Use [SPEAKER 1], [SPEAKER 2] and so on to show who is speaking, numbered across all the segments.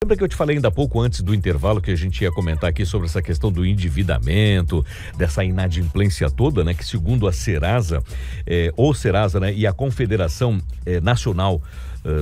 [SPEAKER 1] Lembra que eu te falei ainda há pouco, antes do intervalo, que a gente ia comentar aqui sobre essa questão do endividamento, dessa inadimplência toda, né? Que segundo a Serasa, né, e a Confederação Nacional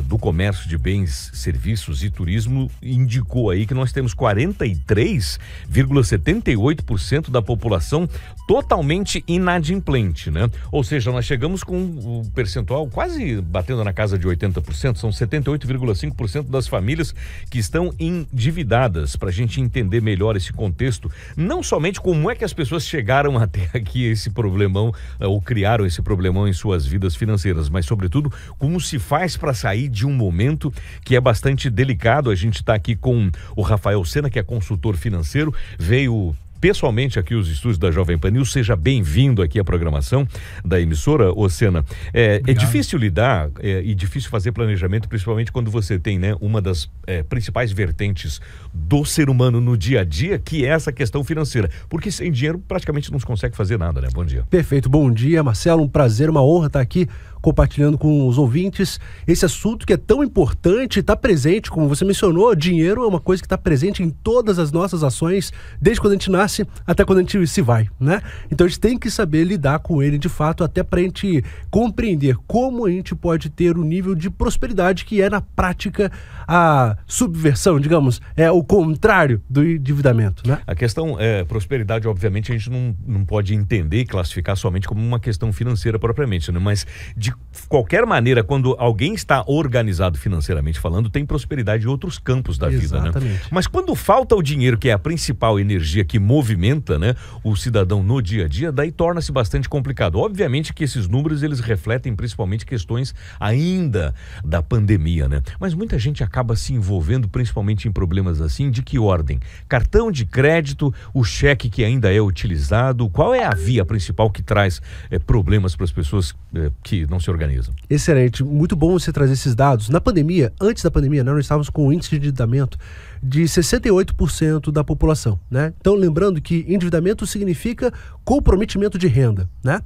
[SPEAKER 1] do Comércio de Bens, Serviços e Turismo indicou aí que nós temos 43,78% da população totalmente inadimplente, né? Ou seja, nós chegamos com um percentual quase batendo na casa de 80%, são 78,5% das famílias que estão endividadas, para a gente entender melhor esse contexto, não somente como é que as pessoas chegaram até aqui esse problemão, ou criaram esse problemão em suas vidas financeiras, mas sobretudo como se faz para sair de um momento que é bastante delicado. A gente está aqui com o Rafael Sena, que é consultor financeiro, veio pessoalmente aqui os estúdios da Jovem Pan News. Seja bem-vindo aqui à programação da emissora, ô Sena. É difícil lidar e difícil fazer planejamento, principalmente quando você tem, né, uma das principais vertentes do ser humano no dia a dia, que é essa questão financeira, porque sem dinheiro praticamente não se consegue fazer nada, né? Bom dia.
[SPEAKER 2] Perfeito, bom dia, Marcelo, um prazer, uma honra estar aqui compartilhando com os ouvintes esse assunto que é tão importante, está presente, como você mencionou. Dinheiro é uma coisa que está presente em todas as nossas ações, desde quando a gente nasce até quando a gente se vai, né? Então a gente tem que saber lidar com ele de fato, até para a gente compreender como a gente pode ter o nível de prosperidade que é na prática a subversão, digamos, é o contrário do endividamento, né?
[SPEAKER 1] A questão prosperidade, obviamente, a gente não pode entender e classificar somente como uma questão financeira propriamente, né? Mas de qualquer maneira, quando alguém está organizado financeiramente falando, tem prosperidade em outros campos da vida, né? Mas quando falta o dinheiro, que é a principal energia que movimenta, né, o cidadão no dia a dia, daí torna-se bastante complicado. Obviamente que esses números, eles refletem principalmente questões ainda da pandemia, né? Mas muita gente acaba se envolvendo principalmente em problemas assim, de que ordem? Cartão de crédito, o cheque que ainda é utilizado, qual é a via principal que traz problemas para as pessoas que não se organizam?
[SPEAKER 2] Excelente, muito bom você trazer esses dados. Na pandemia, antes da pandemia, né, nós estávamos com um índice de endividamento de 68% da população, né? Então, lembrando que endividamento significa comprometimento de renda, né?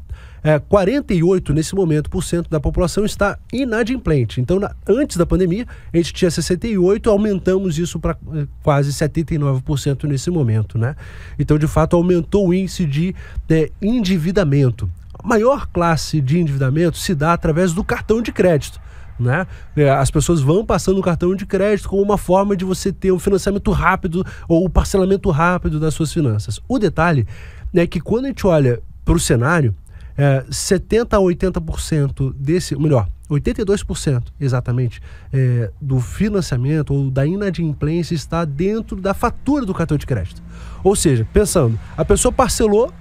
[SPEAKER 2] 48% nesse momento da população está inadimplente. Então, antes da pandemia, a gente tinha 68%, aumentamos isso para quase 79% nesse momento, né? Então, de fato, aumentou o índice de endividamento. A maior classe de endividamento se dá através do cartão de crédito, né? As pessoas vão passando o cartão de crédito como uma forma de você ter um financiamento rápido ou o parcelamento rápido das suas finanças. O detalhe é que quando a gente olha para o cenário, 70% a 80% desse, ou melhor, 82% exatamente, do financiamento ou da inadimplência está dentro da fatura do cartão de crédito. Ou seja, pensando, a pessoa parcelou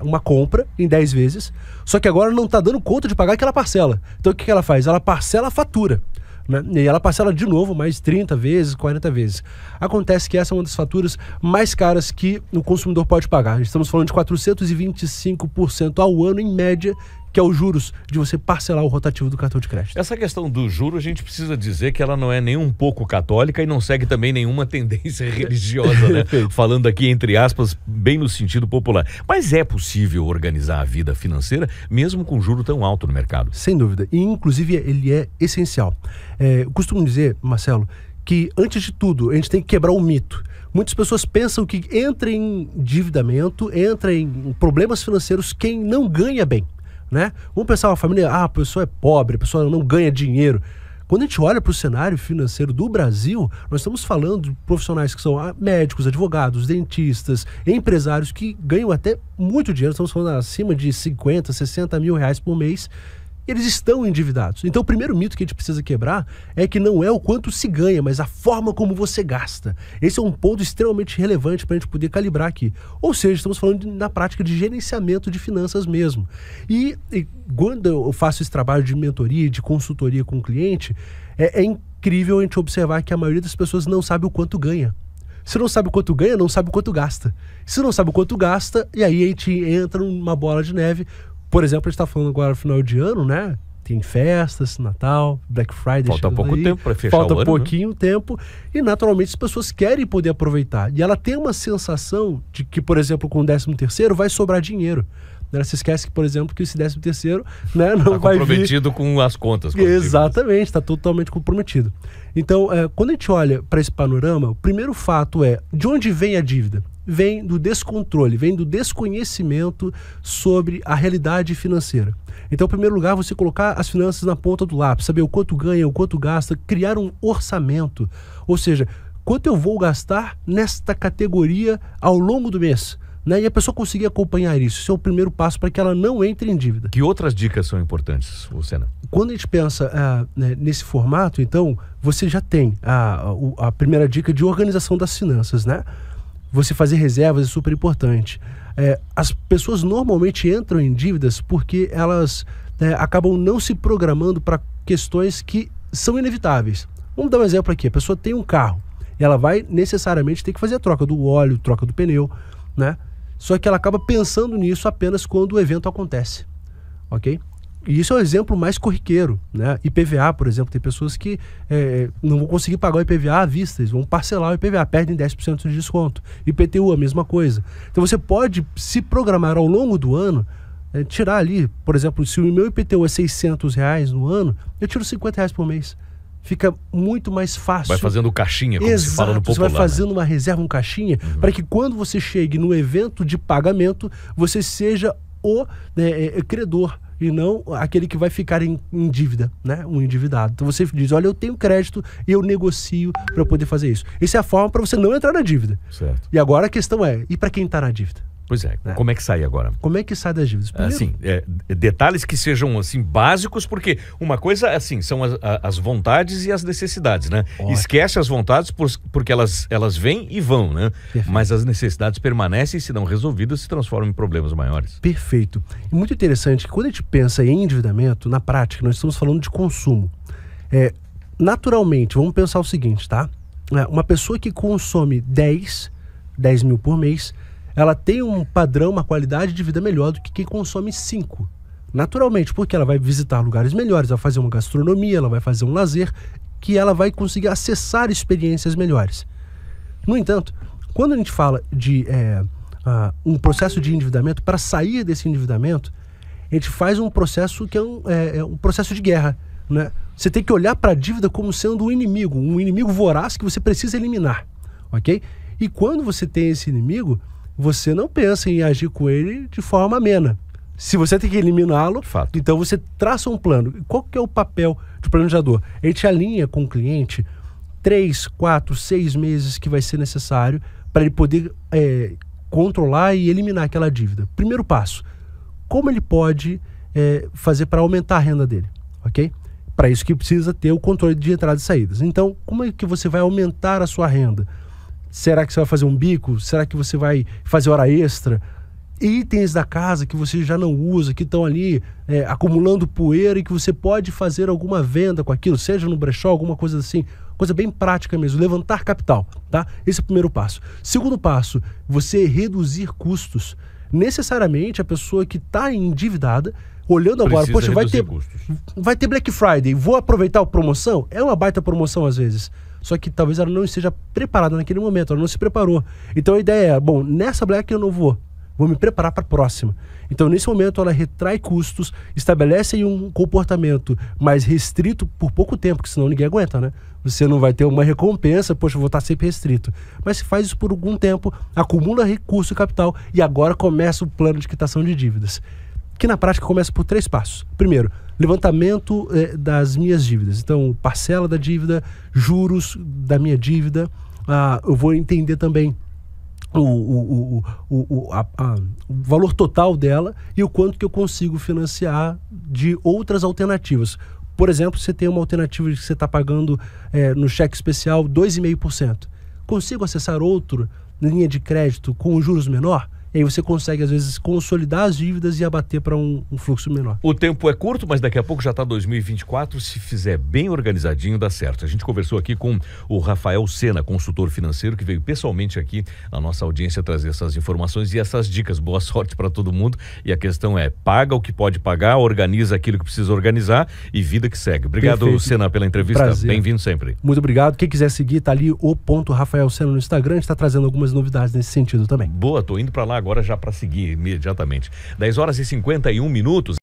[SPEAKER 2] uma compra em 10 vezes, só que agora não está dando conta de pagar aquela parcela. Então o que ela faz? Ela parcela a fatura, né? E ela parcela de novo mais 30 vezes, 40 vezes. Acontece que essa é uma das faturas mais caras que o consumidor pode pagar. Estamos falando de 425% ao ano em média, que é os juros de você parcelar o rotativo do cartão de crédito.
[SPEAKER 1] Essa questão do juro, a gente precisa dizer que ela não é nem um pouco católica e não segue também nenhuma tendência religiosa, né? Falando aqui, entre aspas, bem no sentido popular. Mas é possível organizar a vida financeira mesmo com juro tão alto no mercado?
[SPEAKER 2] Sem dúvida. E, inclusive, ele é essencial. Eu costumo dizer, Marcelo, que, antes de tudo, a gente tem que quebrar o mito. Muitas pessoas pensam que entra em endividamento, entra em problemas financeiros quem não ganha bem, né? Vamos pensar uma família, a pessoa é pobre, a pessoa não ganha dinheiro. Quando a gente olha para o cenário financeiro do Brasil, nós estamos falando de profissionais que são médicos, advogados, dentistas, empresários que ganham até muito dinheiro, estamos falando acima de 50, 60 mil reais por mês. Eles estão endividados. Então o primeiro mito que a gente precisa quebrar é que não é o quanto se ganha, mas a forma como você gasta. Esse é um ponto extremamente relevante para a gente poder calibrar aqui. Ou seja, estamos falando na prática de gerenciamento de finanças mesmo. E quando eu faço esse trabalho de mentoria, de consultoria com o cliente, é incrível a gente observar que a maioria das pessoas não sabe o quanto ganha. Se não sabe o quanto ganha, não sabe o quanto gasta. Se não sabe o quanto gasta, e aí a gente entra numa bola de neve. Por exemplo, a gente está falando agora no final de ano, né? Tem festas, Natal, Black Friday.
[SPEAKER 1] Falta pouco tempo para fechar o ano.
[SPEAKER 2] Falta pouquinho tempo. E naturalmente as pessoas querem poder aproveitar. E ela tem uma sensação de que, por exemplo, com o 13º vai sobrar dinheiro. Ela se esquece que, por exemplo, que esse 13º, né, não
[SPEAKER 1] tá
[SPEAKER 2] vai vir...
[SPEAKER 1] comprometido com as contas.
[SPEAKER 2] Exatamente, está totalmente comprometido. Então, quando a gente olha para esse panorama, o primeiro fato é, de onde vem a dívida? Vem do descontrole, vem do desconhecimento sobre a realidade financeira. Então, em primeiro lugar, você colocar as finanças na ponta do lápis, saber o quanto ganha, o quanto gasta, criar um orçamento. Ou seja, quanto eu vou gastar nesta categoria ao longo do mês, né? E a pessoa conseguir acompanhar isso. Esse é o primeiro passo para que ela não entre em dívida.
[SPEAKER 1] Que outras dicas são importantes, Sena?
[SPEAKER 2] Quando a gente pensa nesse formato, então, você já tem a primeira dica de organização das finanças, né? Você fazer reservas é super importante. As pessoas normalmente entram em dívidas porque elas acabam não se programando para questões que são inevitáveis. Vamos dar um exemplo aqui. A pessoa tem um carro e ela vai necessariamente ter que fazer a troca do óleo, troca do pneu, né? Só que ela acaba pensando nisso apenas quando o evento acontece, ok? E isso é o exemplo mais corriqueiro, né? IPVA, por exemplo, tem pessoas que não vão conseguir pagar o IPVA à vista, eles vão parcelar o IPVA, perdem 10% de desconto. IPTU, a mesma coisa. Então você pode se programar ao longo do ano, tirar ali, por exemplo, se o meu IPTU é R$600 no ano, eu tiro R$50 por mês. Fica muito mais fácil.
[SPEAKER 1] Vai fazendo caixinha, como se fala no popular.
[SPEAKER 2] Você vai fazendo uma reserva, um caixinha, para que quando você chegue no evento de pagamento, você seja o credor e não aquele que vai ficar em dívida, né? Um endividado. Então você diz, olha, eu tenho crédito e eu negocio para poder fazer isso. Essa é a forma para você não entrar na dívida.
[SPEAKER 1] Certo.
[SPEAKER 2] E agora a questão é, e para quem está na dívida?
[SPEAKER 1] Pois é, como é que sai agora?
[SPEAKER 2] Como é que sai das dívidas? Primeiro,
[SPEAKER 1] assim, detalhes que sejam assim básicos, porque uma coisa assim são as vontades e as necessidades, né? Ótimo. Esquece as vontades porque elas vêm e vão, né? Perfeito. Mas as necessidades permanecem e, se não resolvidas, se transformam em problemas maiores.
[SPEAKER 2] Perfeito. E muito interessante que quando a gente pensa em endividamento, na prática, nós estamos falando de consumo. Naturalmente, vamos pensar o seguinte, tá? Uma pessoa que consome 10 mil por mês, ela tem um padrão, uma qualidade de vida melhor do que quem consome 5. Naturalmente, porque ela vai visitar lugares melhores, ela vai fazer uma gastronomia, ela vai fazer um lazer, que ela vai conseguir acessar experiências melhores. No entanto, quando a gente fala de um processo de endividamento, para sair desse endividamento, a gente faz um processo que é um processo de guerra, né? Você tem que olhar para a dívida como sendo um inimigo voraz que você precisa eliminar, ok? E quando você tem esse inimigo, você não pensa em agir com ele de forma amena. Se você tem que eliminá-lo, então você traça um plano. Qual que é o papel do planejador? A gente alinha com o cliente 3, 4, 6 meses que vai ser necessário para ele poder controlar e eliminar aquela dívida. Primeiro passo, como ele pode fazer para aumentar a renda dele, ok? Para isso que precisa ter o controle de entradas e saídas. Então, como é que você vai aumentar a sua renda? Será que você vai fazer um bico? Será que você vai fazer hora extra? Itens da casa que você já não usa, que estão ali acumulando poeira e que você pode fazer alguma venda com aquilo, seja no brechó, alguma coisa assim, coisa bem prática mesmo, levantar capital, tá? Esse é o primeiro passo. Segundo passo, você reduzir custos. Necessariamente a pessoa que está endividada, olhando agora, poxa, vai ter Black Friday, vou aproveitar a promoção? É uma baita promoção às vezes. Só que talvez ela não esteja preparada naquele momento, ela não se preparou. Então a ideia é, bom, nessa Black eu não vou me preparar para a próxima. Então nesse momento ela retrai custos, estabelece aí um comportamento mais restrito por pouco tempo, porque senão ninguém aguenta, né? Você não vai ter uma recompensa, poxa, eu vou estar sempre restrito. Mas se faz isso por algum tempo, acumula recurso e capital e agora começa o plano de quitação de dívidas. Que na prática começa por 3 passos. Primeiro, levantamento das minhas dívidas. Então, parcela da dívida, juros da minha dívida. Eu vou entender também o valor total dela e o quanto que eu consigo financiar de outras alternativas. Por exemplo, você tem uma alternativa que você está pagando no cheque especial 2,5%. Consigo acessar outra linha de crédito com juros menor? E aí você consegue, às vezes, consolidar as dívidas e abater para um fluxo menor. O
[SPEAKER 1] tempo é curto, mas daqui a pouco já está 2024. Se fizer bem organizadinho, dá certo. A gente conversou aqui com o Rafael Sena, consultor financeiro, que veio pessoalmente aqui à nossa audiência trazer essas informações e essas dicas. Boa sorte para todo mundo. E a questão é, paga o que pode pagar, organiza aquilo que precisa organizar e vida que segue. Obrigado, perfeito, Sena, pela entrevista. Bem-vindo sempre.
[SPEAKER 2] Muito obrigado. Quem quiser seguir, tá ali o _Rafael Sena no Instagram. A gente está trazendo algumas novidades nesse sentido também.
[SPEAKER 1] Boa, tô indo para lá agora. agora já para seguir imediatamente. 10 horas e 51 minutos.